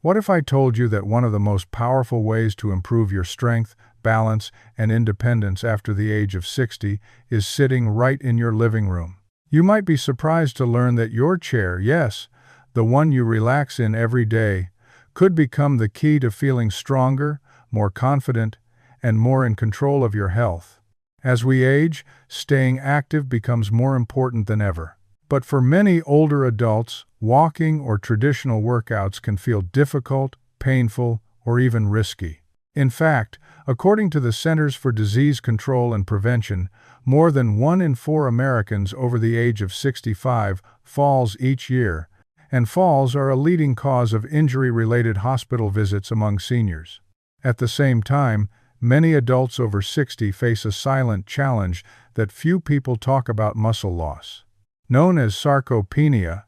What if I told you that one of the most powerful ways to improve your strength, balance, and independence after the age of 60 is sitting right in your living room? You might be surprised to learn that your chair, yes, the one you relax in every day, could become the key to feeling stronger, more confident, and more in control of your health. As we age, staying active becomes more important than ever. But for many older adults, walking or traditional workouts can feel difficult, painful, or even risky. In fact, according to the Centers for Disease Control and Prevention, more than 1 in 4 Americans over the age of 65 falls each year, and falls are a leading cause of injury-related hospital visits among seniors. At the same time, many adults over 60 face a silent challenge that few people talk about: muscle loss. Known as sarcopenia,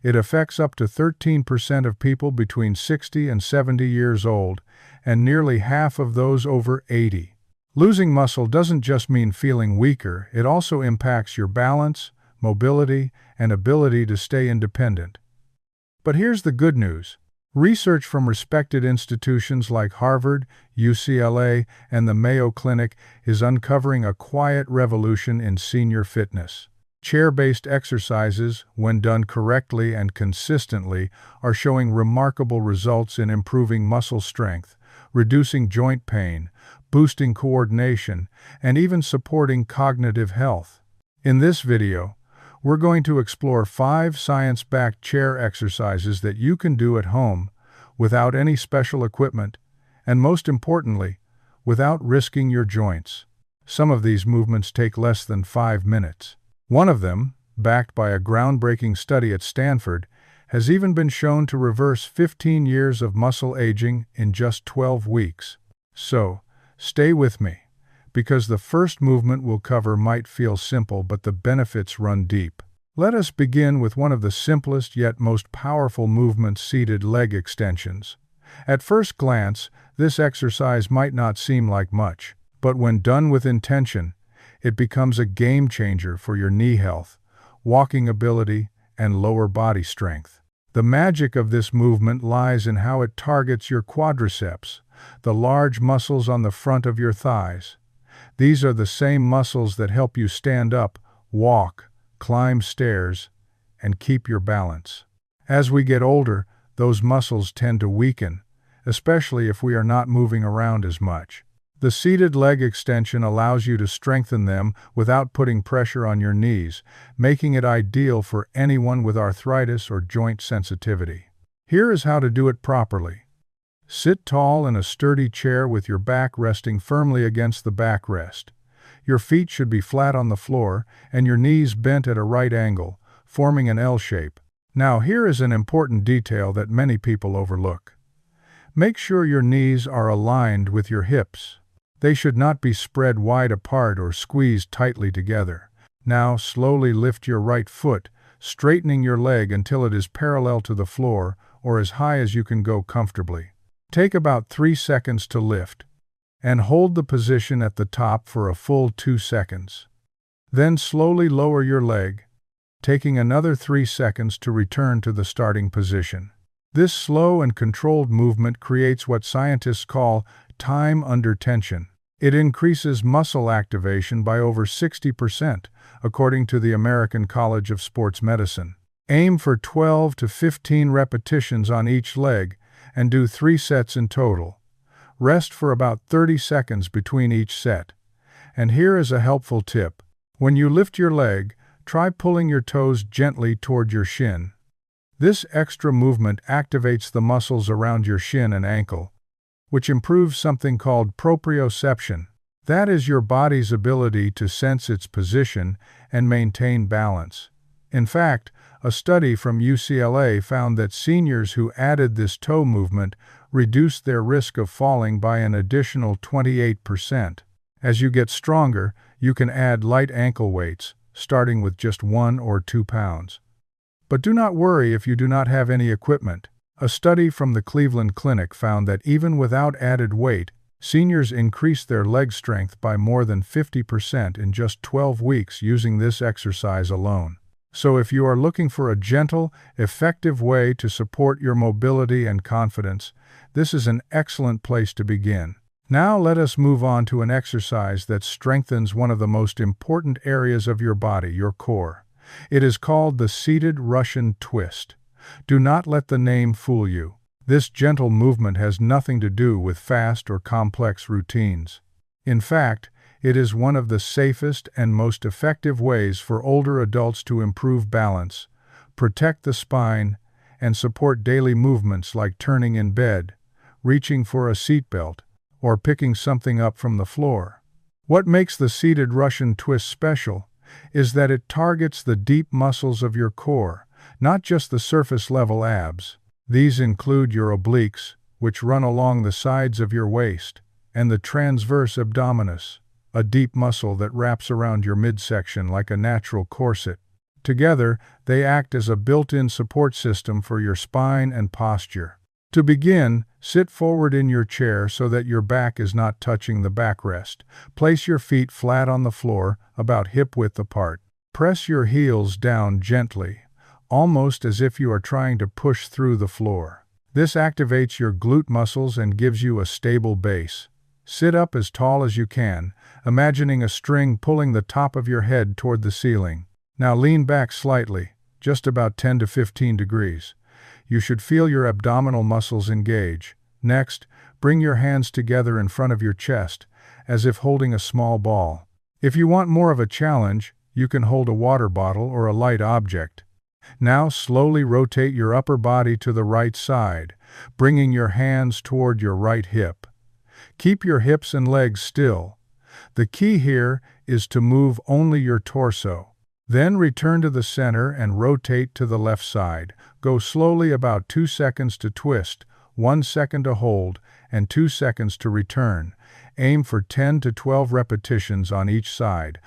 it affects up to 13% of people between 60 and 70 years old, and nearly half of those over 80. Losing muscle doesn't just mean feeling weaker, it also impacts your balance, mobility, and ability to stay independent. But here's the good news. Research from respected institutions like Harvard, UCLA, and the Mayo Clinic is uncovering a quiet revolution in senior fitness. Chair-based exercises, when done correctly and consistently, are showing remarkable results in improving muscle strength, reducing joint pain, boosting coordination, and even supporting cognitive health. In this video, we're going to explore 5 science-backed chair exercises that you can do at home without any special equipment, and most importantly, without risking your joints. Some of these movements take less than 5 minutes. One of them, backed by a groundbreaking study at Stanford, has even been shown to reverse 15 years of muscle aging in just 12 weeks. So, stay with me, because the first movement we'll cover might feel simple, but the benefits run deep. Let us begin with one of the simplest yet most powerful movements: seated leg extensions. At first glance, this exercise might not seem like much, but when done with intention, it becomes a game changer for your knee health, walking ability, and lower body strength. The magic of this movement lies in how it targets your quadriceps, the large muscles on the front of your thighs. These are the same muscles that help you stand up, walk, climb stairs, and keep your balance. As we get older, those muscles tend to weaken, especially if we are not moving around as much. The seated leg extension allows you to strengthen them without putting pressure on your knees, making it ideal for anyone with arthritis or joint sensitivity. Here is how to do it properly. Sit tall in a sturdy chair with your back resting firmly against the backrest. Your feet should be flat on the floor and your knees bent at a right angle, forming an L shape. Now here is an important detail that many people overlook. Make sure your knees are aligned with your hips. They should not be spread wide apart or squeezed tightly together. Now slowly lift your right foot, straightening your leg until it is parallel to the floor or as high as you can go comfortably. Take about 3 seconds to lift, and hold the position at the top for a full 2 seconds. Then slowly lower your leg, taking another 3 seconds to return to the starting position. This slow and controlled movement creates what scientists call time under tension. It increases muscle activation by over 60%, according to the American College of Sports Medicine. Aim for 12 to 15 repetitions on each leg and do 3 sets in total. Rest for about 30 seconds between each set. And here is a helpful tip. When you lift your leg, try pulling your toes gently toward your shin. This extra movement activates the muscles around your shin and ankle, which improves something called proprioception. That is your body's ability to sense its position and maintain balance. In fact, a study from UCLA found that seniors who added this toe movement reduced their risk of falling by an additional 28%. As you get stronger, you can add light ankle weights, starting with just 1 or 2 pounds. But do not worry if you do not have any equipment. A study from the Cleveland Clinic found that even without added weight, seniors increased their leg strength by more than 50% in just 12 weeks using this exercise alone. So if you are looking for a gentle, effective way to support your mobility and confidence, this is an excellent place to begin. Now let us move on to an exercise that strengthens one of the most important areas of your body, your core. It is called the seated Russian twist. Do not let the name fool you. This gentle movement has nothing to do with fast or complex routines. In fact, it is one of the safest and most effective ways for older adults to improve balance, protect the spine, and support daily movements like turning in bed, reaching for a seatbelt, or picking something up from the floor. What makes the seated Russian twist special is that it targets the deep muscles of your core, not just the surface-level abs. These include your obliques, which run along the sides of your waist, and the transverse abdominis, a deep muscle that wraps around your midsection like a natural corset. Together, they act as a built-in support system for your spine and posture. To begin, sit forward in your chair so that your back is not touching the backrest. Place your feet flat on the floor, about hip-width apart. Press your heels down gently, almost as if you are trying to push through the floor. This activates your glute muscles and gives you a stable base. Sit up as tall as you can, imagining a string pulling the top of your head toward the ceiling. Now lean back slightly, just about 10 to 15 degrees. You should feel your abdominal muscles engage. Next, bring your hands together in front of your chest, as if holding a small ball. If you want more of a challenge, you can hold a water bottle or a light object. Now slowly rotate your upper body to the right side, bringing your hands toward your right hip. Keep your hips and legs still. The key here is to move only your torso. Then return to the center and rotate to the left side. Go slowly about 2 seconds to twist, 1 second to hold, and 2 seconds to return. Aim for 10 to 12 repetitions on each side.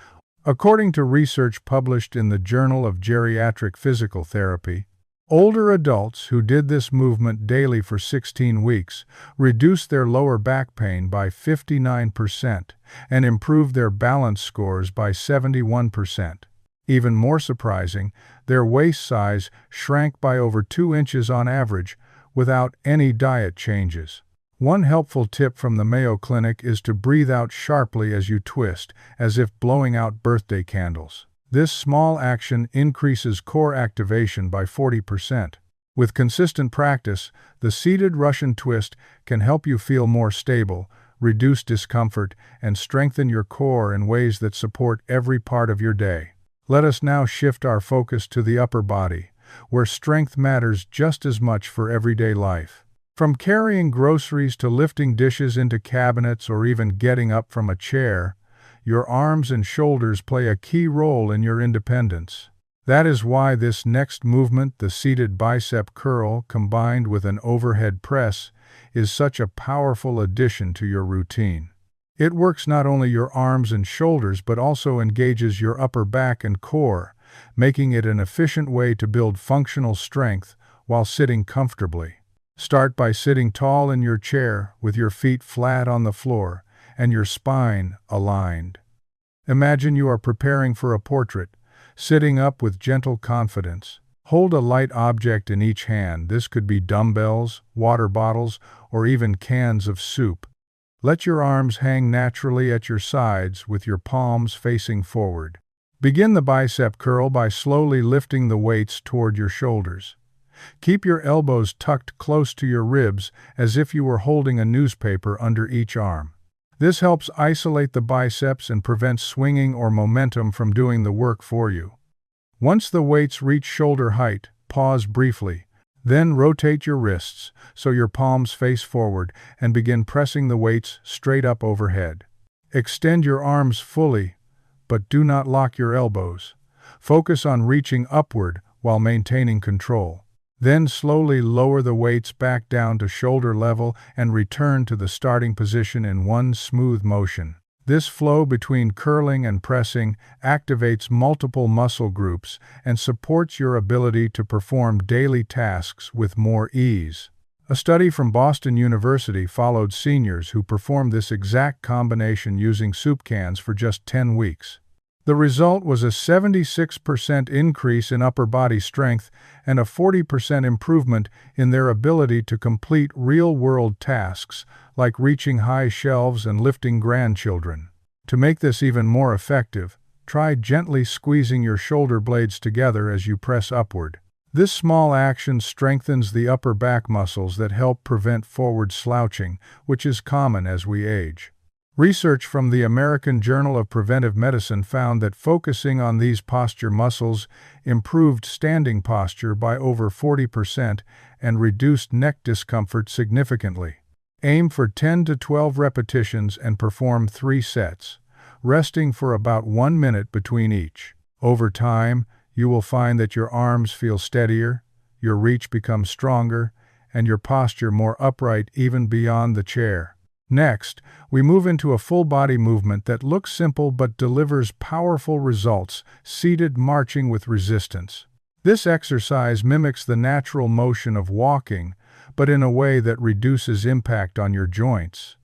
According to research published in the Journal of Geriatric Physical Therapy, older adults who did this movement daily for 16 weeks reduced their lower back pain by 59% and improved their balance scores by 71%. Even more surprising, their waist size shrank by over 2 inches on average without any diet changes. One helpful tip from the Mayo Clinic is to breathe out sharply as you twist, as if blowing out birthday candles. This small action increases core activation by 40%. With consistent practice, the seated Russian twist can help you feel more stable, reduce discomfort, and strengthen your core in ways that support every part of your day. Let us now shift our focus to the upper body, where strength matters just as much for everyday life. From carrying groceries to lifting dishes into cabinets or even getting up from a chair, your arms and shoulders play a key role in your independence. That is why this next movement, the seated bicep curl combined with an overhead press, is such a powerful addition to your routine. It works not only your arms and shoulders but also engages your upper back and core, making it an efficient way to build functional strength while sitting comfortably. Start by sitting tall in your chair with your feet flat on the floor and your spine aligned. Imagine you are preparing for a portrait, sitting up with gentle confidence. Hold a light object in each hand. This could be dumbbells, water bottles, or even cans of soup. Let your arms hang naturally at your sides with your palms facing forward. Begin the bicep curl by slowly lifting the weights toward your shoulders. Keep your elbows tucked close to your ribs as if you were holding a newspaper under each arm. This helps isolate the biceps and prevents swinging or momentum from doing the work for you. Once the weights reach shoulder height, pause briefly. Then rotate your wrists so your palms face forward and begin pressing the weights straight up overhead. Extend your arms fully, but do not lock your elbows. Focus on reaching upward while maintaining control. Then slowly lower the weights back down to shoulder level and return to the starting position in one smooth motion. This flow between curling and pressing activates multiple muscle groups and supports your ability to perform daily tasks with more ease. A study from Boston University followed seniors who performed this exact combination using soup cans for just 10 weeks. The result was a 76% increase in upper body strength and a 40% improvement in their ability to complete real-world tasks like reaching high shelves and lifting grandchildren. To make this even more effective, try gently squeezing your shoulder blades together as you press upward. This small action strengthens the upper back muscles that help prevent forward slouching, which is common as we age. Research from the American Journal of Preventive Medicine found that focusing on these posture muscles improved standing posture by over 40% and reduced neck discomfort significantly. Aim for 10 to 12 repetitions and perform 3 sets, resting for about 1 minute between each. Over time, you will find that your arms feel steadier, your reach becomes stronger, and your posture more upright even beyond the chair. Next, we move into a full-body movement that looks simple but delivers powerful results, seated marching with resistance. This exercise mimics the natural motion of walking, but in a way that reduces impact on your joints.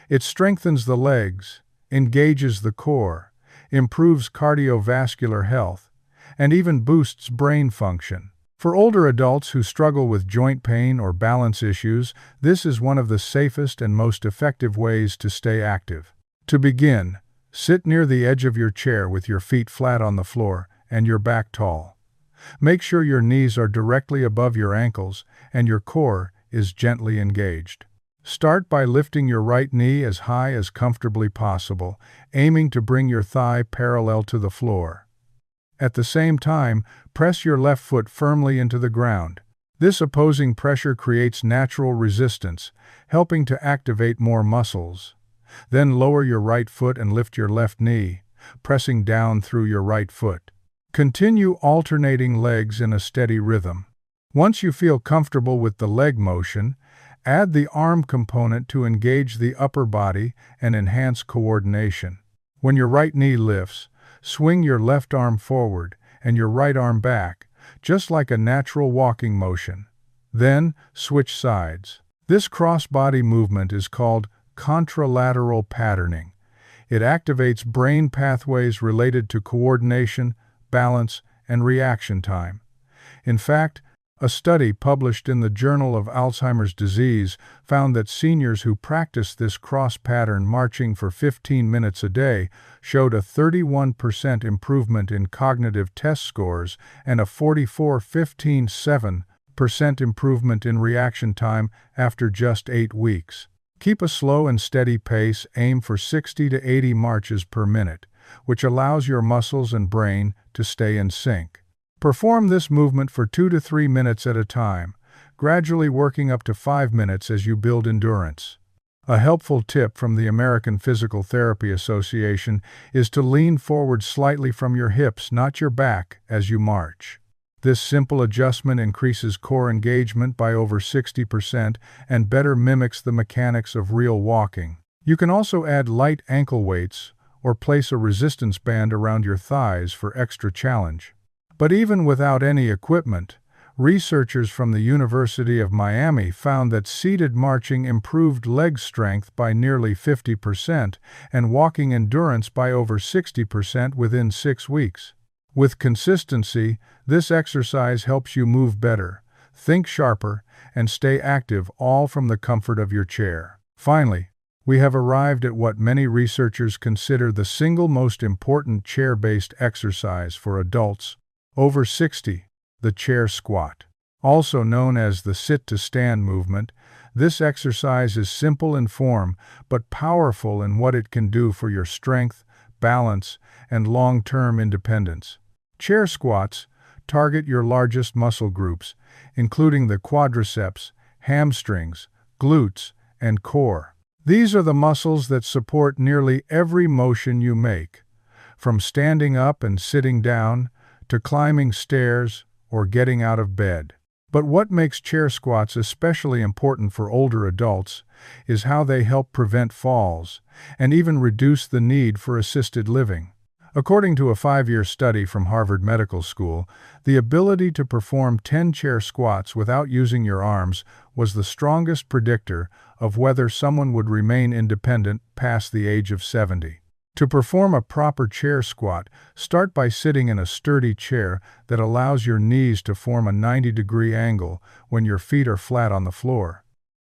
It strengthens the legs, engages the core, improves cardiovascular health, and even boosts brain function. For older adults who struggle with joint pain or balance issues, this is one of the safest and most effective ways to stay active. To begin, sit near the edge of your chair with your feet flat on the floor and your back tall. Make sure your knees are directly above your ankles and your core is gently engaged. Start by lifting your right knee as high as comfortably possible, aiming to bring your thigh parallel to the floor. At the same time, press your left foot firmly into the ground. This opposing pressure creates natural resistance, helping to activate more muscles. Then lower your right foot and lift your left knee, pressing down through your right foot. Continue alternating legs in a steady rhythm. Once you feel comfortable with the leg motion, add the arm component to engage the upper body and enhance coordination. When your right knee lifts, swing your left arm forward and your right arm back, just like a natural walking motion. Then, switch sides. This cross-body movement is called contralateral patterning. It activates brain pathways related to coordination, balance, and reaction time. In fact, a study published in the Journal of Alzheimer's Disease found that seniors who practiced this cross-pattern marching for 15 minutes a day showed a 31% improvement in cognitive test scores and a 44-15-7% improvement in reaction time after just 8 weeks. Keep a slow and steady pace, aim for 60 to 80 marches per minute, which allows your muscles and brain to stay in sync. Perform this movement for 2 to 3 minutes at a time, gradually working up to 5 minutes as you build endurance. A helpful tip from the American Physical Therapy Association is to lean forward slightly from your hips, not your back, as you march. This simple adjustment increases core engagement by over 60% and better mimics the mechanics of real walking. You can also add light ankle weights or place a resistance band around your thighs for extra challenge. But even without any equipment, researchers from the University of Miami found that seated marching improved leg strength by nearly 50% and walking endurance by over 60% within 6 weeks. With consistency, this exercise helps you move better, think sharper, and stay active, all from the comfort of your chair. Finally, we have arrived at what many researchers consider the single most important chair-based exercise for adults over 60, the chair squat. Also known as the sit-to-stand movement, this exercise is simple in form but powerful in what it can do for your strength, balance, and long-term independence. Chair squats target your largest muscle groups, including the quadriceps, hamstrings, glutes, and core. These are the muscles that support nearly every motion you make, from standing up and sitting down to climbing stairs or getting out of bed. But what makes chair squats especially important for older adults is how they help prevent falls and even reduce the need for assisted living. According to a 5-year study from Harvard Medical School, the ability to perform 10 chair squats without using your arms was the strongest predictor of whether someone would remain independent past the age of 70. To perform a proper chair squat, start by sitting in a sturdy chair that allows your knees to form a 90-degree angle when your feet are flat on the floor.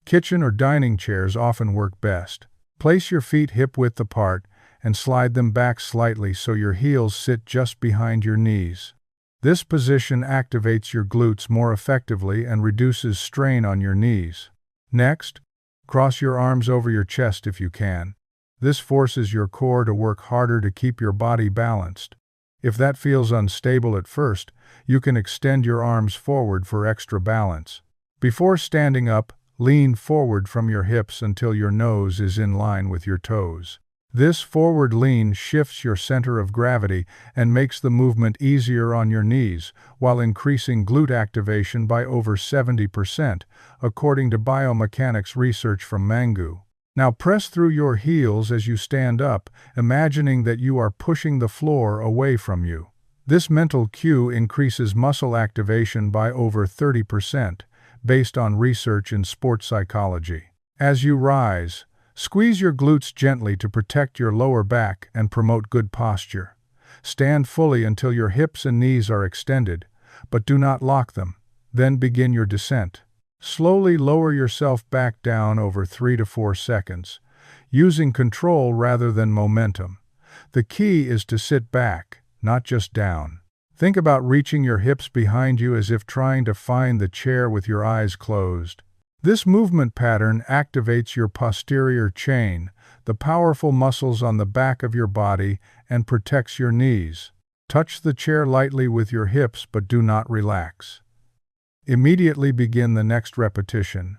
Kitchen or dining chairs often work best. Place your feet hip-width apart and slide them back slightly so your heels sit just behind your knees. This position activates your glutes more effectively and reduces strain on your knees. Next, cross your arms over your chest if you can. This forces your core to work harder to keep your body balanced. If that feels unstable at first, you can extend your arms forward for extra balance. Before standing up, lean forward from your hips until your nose is in line with your toes. This forward lean shifts your center of gravity and makes the movement easier on your knees, while increasing glute activation by over 70%, according to biomechanics research from Mangu. Now press through your heels as you stand up, imagining that you are pushing the floor away from you. This mental cue increases muscle activation by over 30%, based on research in sports psychology. As you rise, squeeze your glutes gently to protect your lower back and promote good posture. Stand fully until your hips and knees are extended, but do not lock them. Then begin your descent. Slowly lower yourself back down over 3 to 4 seconds, using control rather than momentum. The key is to sit back, not just down. Think about reaching your hips behind you as if trying to find the chair with your eyes closed. This movement pattern activates your posterior chain, the powerful muscles on the back of your body, and protects your knees. Touch the chair lightly with your hips but do not relax. Immediately begin the next repetition.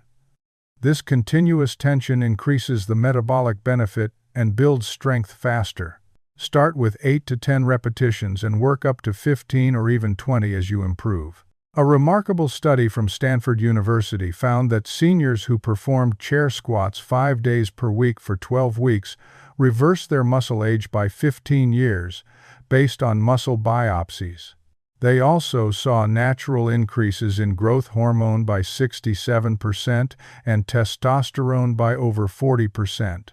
This continuous tension increases the metabolic benefit and builds strength faster. Start with 8 to 10 repetitions and work up to 15 or even 20 as you improve. A remarkable study from Stanford University found that seniors who performed chair squats 5 days per week for 12 weeks reversed their muscle age by 15 years, based on muscle biopsies. They also saw natural increases in growth hormone by 67% and testosterone by over 40%.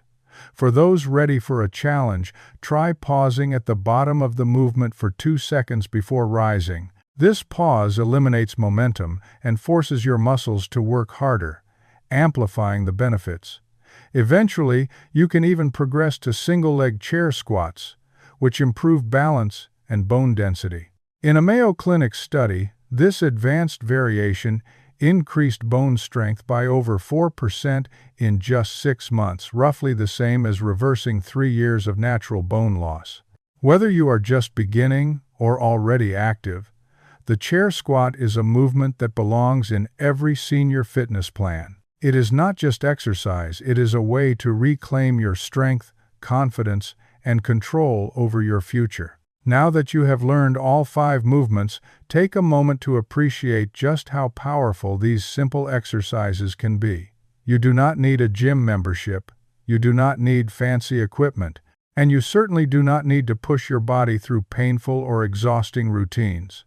For those ready for a challenge, try pausing at the bottom of the movement for 2 seconds before rising. This pause eliminates momentum and forces your muscles to work harder, amplifying the benefits. Eventually, you can even progress to single-leg chair squats, which improve balance and bone density. In a Mayo Clinic study, this advanced variation increased bone strength by over 4% in just 6 months, roughly the same as reversing 3 years of natural bone loss. Whether you are just beginning or already active, the chair squat is a movement that belongs in every senior fitness plan. It is not just exercise, it is a way to reclaim your strength, confidence, and control over your future. Now that you have learned all 5 movements, take a moment to appreciate just how powerful these simple exercises can be. You do not need a gym membership, you do not need fancy equipment, and you certainly do not need to push your body through painful or exhausting routines.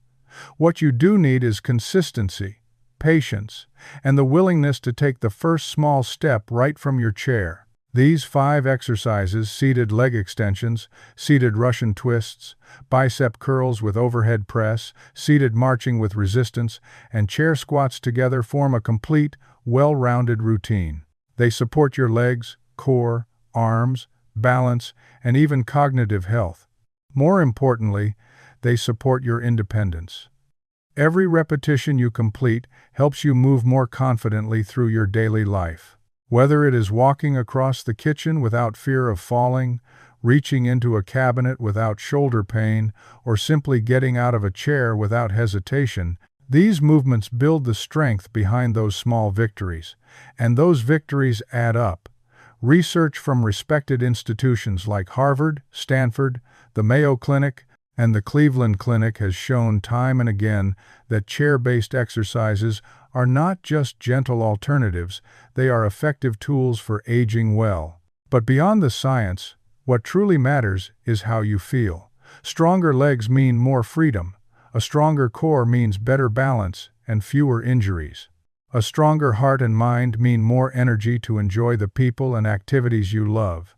What you do need is consistency, patience, and the willingness to take the first small step right from your chair. These 5 exercises, seated leg extensions, seated Russian twists, bicep curls with overhead press, seated marching with resistance, and chair squats together form a complete, well-rounded routine. They support your legs, core, arms, balance, and even cognitive health. More importantly, they support your independence. Every repetition you complete helps you move more confidently through your daily life. Whether it is walking across the kitchen without fear of falling, reaching into a cabinet without shoulder pain, or simply getting out of a chair without hesitation, these movements build the strength behind those small victories, and those victories add up. Research from respected institutions like Harvard, Stanford, the Mayo Clinic, and the Cleveland Clinic has shown time and again that chair-based exercises are not just gentle alternatives, they are effective tools for aging well. But beyond the science, what truly matters is how you feel. Stronger legs mean more freedom. A stronger core means better balance and fewer injuries. A stronger heart and mind mean more energy to enjoy the people and activities you love.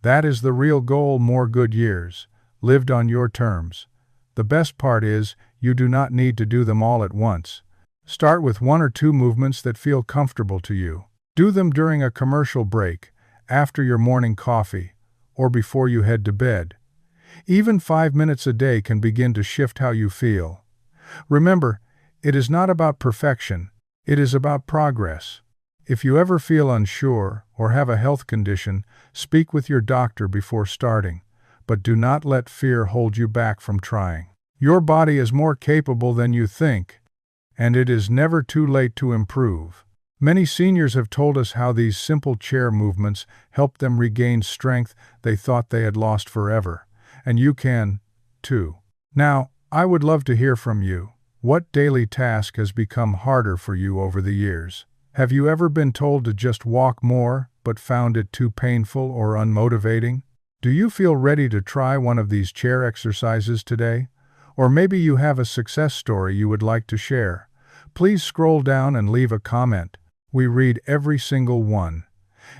That is the real goal, more good years, lived on your terms. The best part is, you do not need to do them all at once. Start with 1 or 2 movements that feel comfortable to you. Do them during a commercial break, after your morning coffee, or before you head to bed. Even 5 minutes a day can begin to shift how you feel. Remember, it is not about perfection, it is about progress. If you ever feel unsure or have a health condition, speak with your doctor before starting, but do not let fear hold you back from trying. Your body is more capable than you think, and it is never too late to improve. Many seniors have told us how these simple chair movements helped them regain strength they thought they had lost forever, and you can, too. Now, I would love to hear from you. What daily task has become harder for you over the years? Have you ever been told to just walk more, but found it too painful or unmotivating? Do you feel ready to try one of these chair exercises today? Or maybe you have a success story you would like to share. Please scroll down and leave a comment. We read every single one,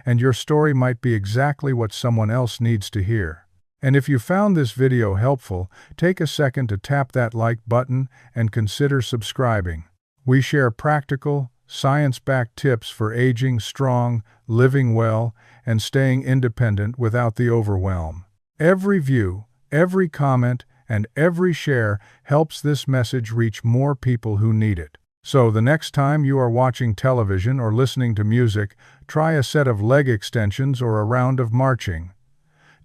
and your story might be exactly what someone else needs to hear. And if you found this video helpful, take a second to tap that like button and consider subscribing. We share practical, science-backed tips for aging strong, living well, and staying independent without the overwhelm. Every view, every comment, and every share helps this message reach more people who need it. So the next time you are watching television or listening to music, try a set of leg extensions or a round of marching.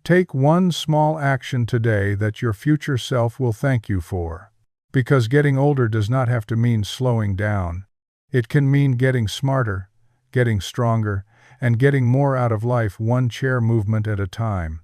Take one small action today that your future self will thank you for. Because getting older does not have to mean slowing down. It can mean getting smarter, getting stronger, and getting more out of life, one chair movement at a time.